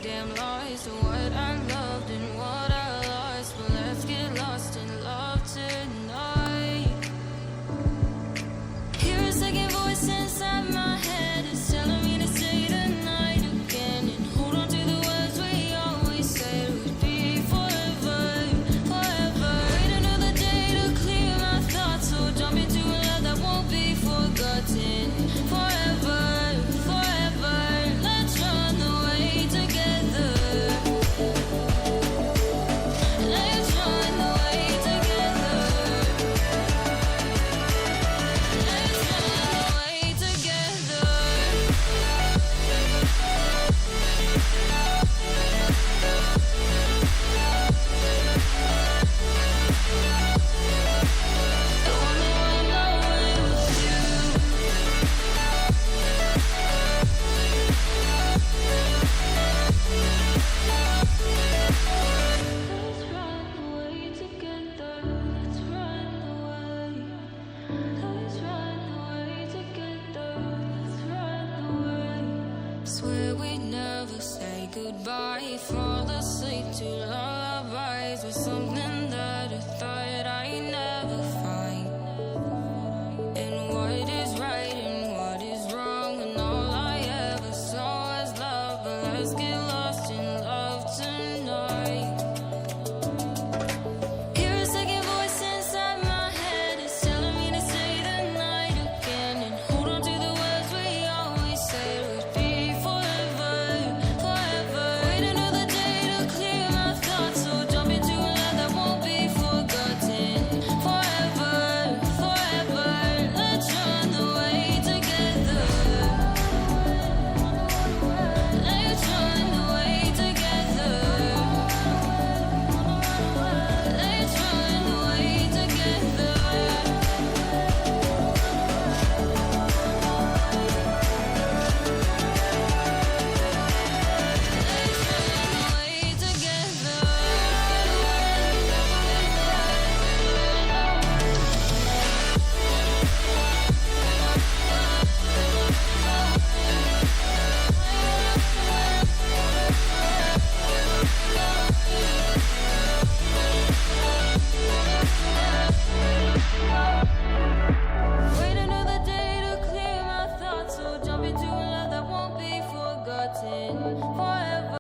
damn lies to what I loved and what I lost. But let's get lost in love tonight. Hear a second voice inside my head, it's telling me to say tonight again, and hold on to the words we always said would be forever, forever. Wait another day to clear my thoughts, so jump into a love that won't be forgotten. Forever, forever, let's run away together. Let's run away together. Let's run away together. The only one knowing was you. Let's run away together. Let's run away. Let's run away together. Let's run away. Swear we'd never say goodbye. Fall asleep to lullabies with something